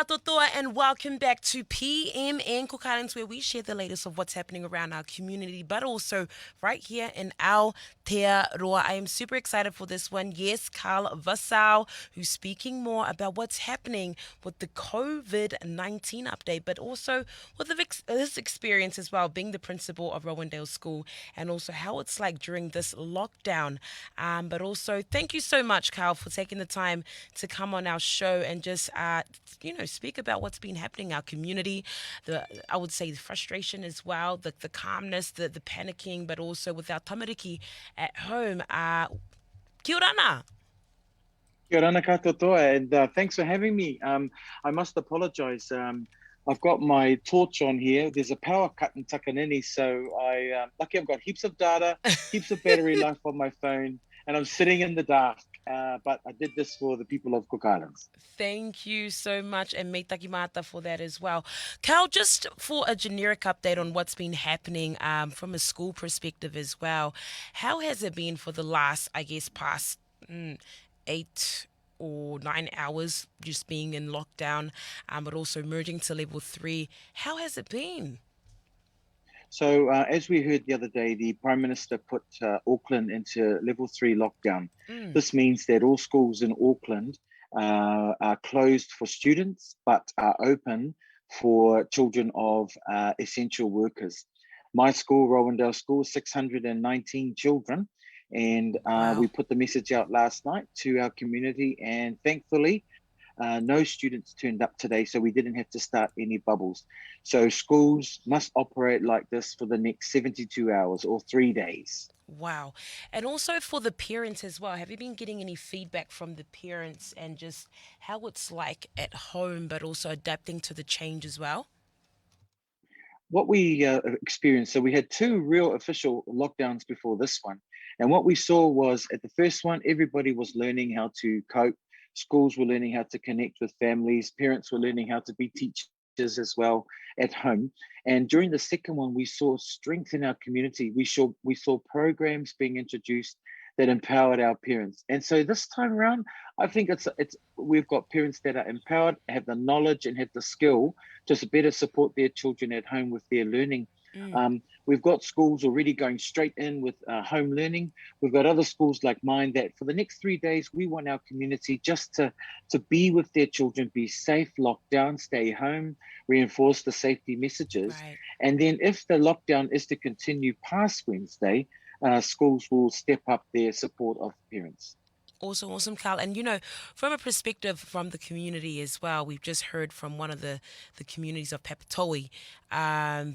Totoa, and welcome back to PMN Kokarans, where we share the latest of what's happening around our community, but also right here in Aotearoa. I am super excited for this one. Yes, Karl Vasau, who's speaking more about what's happening with the COVID-19 update, but also with his experience as well, being the principal of Rowandale School, and also how it's like during this lockdown. But also, thank you so much, Karl, for taking the time to come on our show and just speak about what's been happening in our community. I would say the frustration as well, the calmness, the panicking, but also with our tamariki at home. Kia ora. Kia ora katoa, and thanks for having me. I must apologize. I've got my torch on here. There's a power cut in Takanini, so lucky I've got heaps of data, heaps of battery life on my phone, and I'm sitting in the dark. But I did this for the people of Cook Islands. Thank you so much, and me takimata for that as well. Cal, just for a generic update on what's been happening from a school perspective as well, how has it been for the last, I guess, past 8 or 9 hours just being in lockdown, but also merging to level three? How has it been? So, as we heard the other day, the Prime Minister put Auckland into level 3 lockdown. Mm, This means that all schools in Auckland are closed for students, but are open for children of essential workers. My school, Rowandale School, 619 children. And wow. we put the message out last night to our community, and thankfully, no students turned up today, so we didn't have to start any bubbles. So schools must operate like this for the next 72 hours or 3 days. Wow. And also for the parents as well. Have you been getting any feedback from the parents and just how it's like at home, but also adapting to the change as well? What we experienced, so we had two real official lockdowns before this one. And what we saw was at the first one, everybody was learning how to cope. Schools were learning how to connect with families. Parents were learning how to be teachers as well at home. And during the second one, we saw strength in our community. We saw programs being introduced that empowered our parents. And so this time around, I think it's we've got parents that are empowered, have the knowledge and have the skill to better support their children at home with their learning. Mm, We've got schools already going straight in with home learning. We've got other schools like mine that for the next 3 days, we want our community just to be with their children, be safe, lock down, stay home, reinforce the safety messages. right. And then if the lockdown is to continue past Wednesday, schools will step up their support of parents. Awesome, awesome, Carl. And from a perspective from the community as well, we've just heard from one of the communities of Papatoe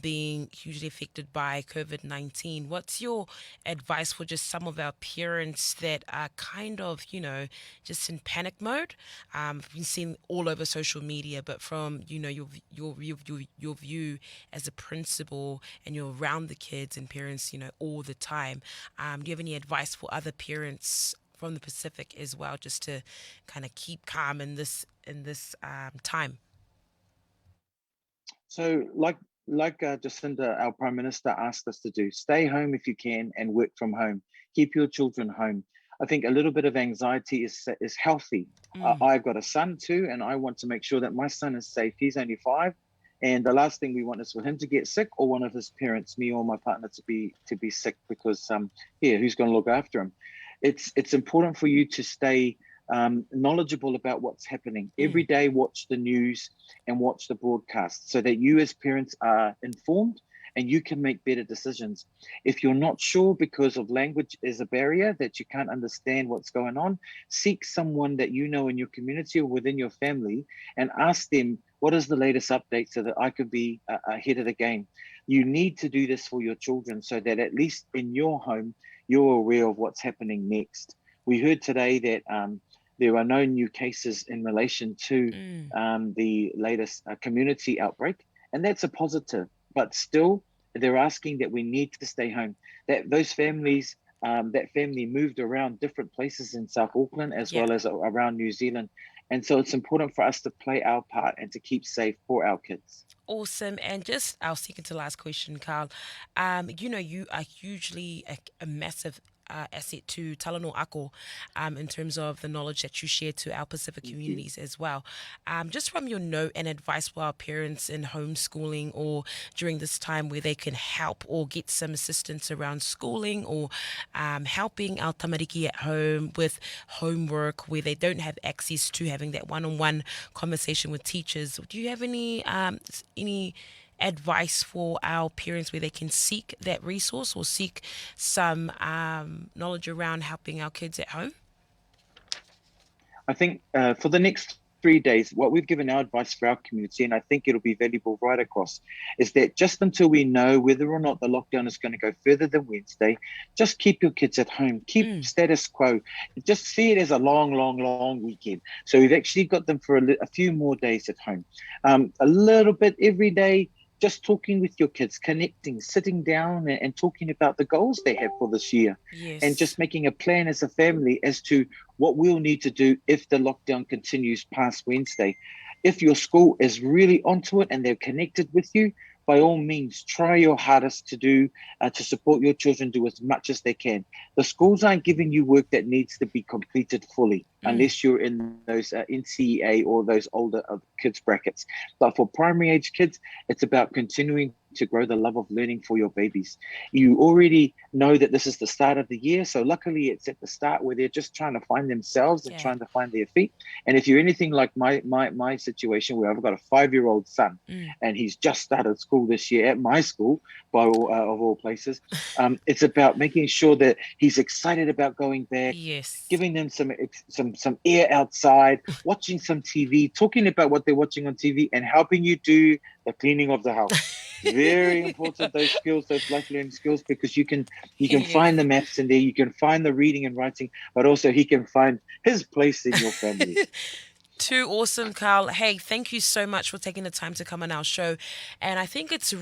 being hugely affected by COVID-19. What's your advice for just some of our parents that are kind of, just in panic mode? We've been seeing all over social media, but from, your view as a principal and you're around the kids and parents, all the time. Do you have any advice for other parents from the Pacific as well, just to kind of keep calm in this time? So, like Jacinda, our Prime Minister, asked us to do, stay home if you can and work from home. Keep your children home. I think a little bit of anxiety is healthy. Mm, I've got a son too, and I want to make sure that my son is safe. He's only 5, and the last thing we want is for him to get sick or one of his parents, me or my partner, to be sick because yeah, who's going to look after him? It's important for you to stay knowledgeable about what's happening every mm, day. Watch the news and watch the broadcast so that you as parents are informed and you can make better decisions. If you're not sure because of language is a barrier that you can't understand what's going on, seek someone that you know in your community or within your family and ask them what is the latest update so that I could be ahead of the game. You need to do this for your children so that at least in your home you're aware of what's happening next. We heard today that there are no new cases in relation to mm. the latest community outbreak, and that's a positive. But still, they're asking that we need to stay home. That those families, that family moved around different places in South Auckland as Yeah. well as around New Zealand, and so it's important for us to play our part and to keep safe for our kids. Awesome. And just our second to last question, Carl. You are hugely a massive asset to Talanoa Ako in terms of the knowledge that you share to our Pacific Thank you. communities as well. Just from your note and advice for our parents in homeschooling or during this time where they can help or get some assistance around schooling or helping our tamariki at home with homework where they don't have access to having that one-on-one conversation with teachers. Do you have any advice for our parents where they can seek that resource or seek some knowledge around helping our kids at home? I think for the next 3 days, what we've given our advice for our community, and I think it'll be valuable right across, is that just until we know whether or not the lockdown is going to go further than Wednesday, just keep your kids at home, keep status quo, just see it as a long, long, long weekend. So we've actually got them for a few more days at home, a little bit every day. Just talking with your kids, connecting, sitting down and talking about the goals they have for this year, and Yes. just making a plan as a family as to what we'll need to do if the lockdown continues past Wednesday. If your school is really onto it and they're connected with you, by all means, try your hardest to support your children, do as much as they can. The schools aren't giving you work that needs to be completed fully, unless you're in those NCEA or those older kids brackets. But for primary age kids, it's about continuing to grow the love of learning for your babies. You already know that this is the start of the year, so luckily it's at the start where they're just trying to find themselves and Yeah. trying to find their feet. And if you're anything like my situation, where I've got a 5-year-old son and he's just started school this year at my school, of all places, it's about making sure that he's excited about going back, Yes. giving them some air outside, watching some TV, talking about what they're watching on TV, and helping you do the cleaning of the house. Very important, those skills, those life learning skills, because you can Yes. find the maths in there, you can find the reading and writing, but also he can find his place in your family. Too awesome, Carl. Hey, thank you so much for taking the time to come on our show. And I think it's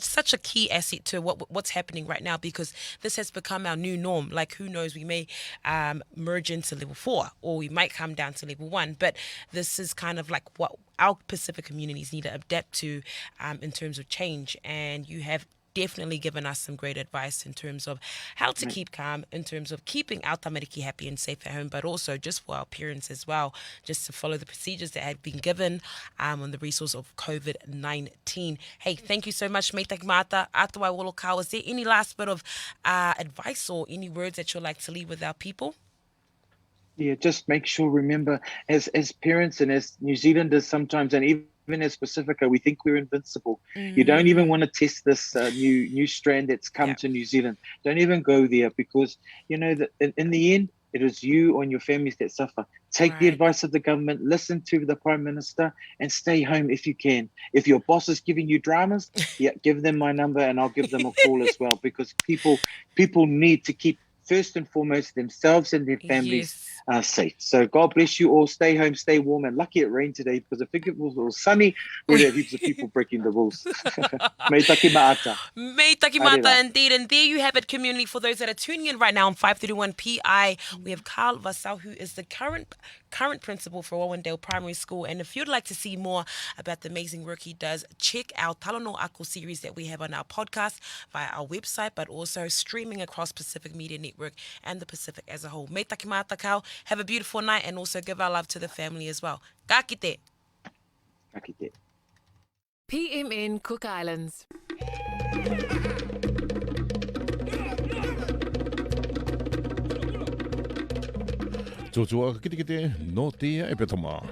such a key asset to what's happening right now because this has become our new norm. Like, who knows, we may merge into level 4 or we might come down to level 1. But this is kind of like what our Pacific communities need to adapt to in terms of change. And you have definitely given us some great advice in terms of how to keep calm, in terms of keeping our tamariki happy and safe at home, but also just for our parents as well, just to follow the procedures that have been given on the resource of COVID-19. Hey, thank you so much, Meitaki Mata. Atawai Wolokau, is there any last bit of advice or any words that you'd like to leave with our people? Yeah, just make sure, remember, as parents and as New Zealanders sometimes, and even as Pacifica, we think we're invincible. You don't even want to test this new strand that's come to New Zealand. Don't even go there, because you know that in the end, it is you and your families that suffer. Take the advice of the government, listen to the Prime Minister, and stay home if you can. If your boss is giving you dramas, yeah, give them my number and I'll give them a call as well, because people need to keep first and foremost themselves and their families safe. So God bless you all. Stay home, stay warm, and lucky it rained today, because if it was sunny, we'd have heaps of people breaking the rules. Me taki maata. May Takimata, indeed. And there you have it, community. For those that are tuning in right now on 531 PI, we have Karl Vasau, who is the current principal for Rowandale Primary School. And if you'd like to see more about the amazing work he does, check our Talanoa Ako series that we have on our podcast via our website, but also streaming across Pacific Media Network and the Pacific as a whole. May Takimata, Karl. Have a beautiful night, and also give our love to the family as well. Ka kite. Ka kite. PMN Cook Islands. Jojoa kite kite no te e petama.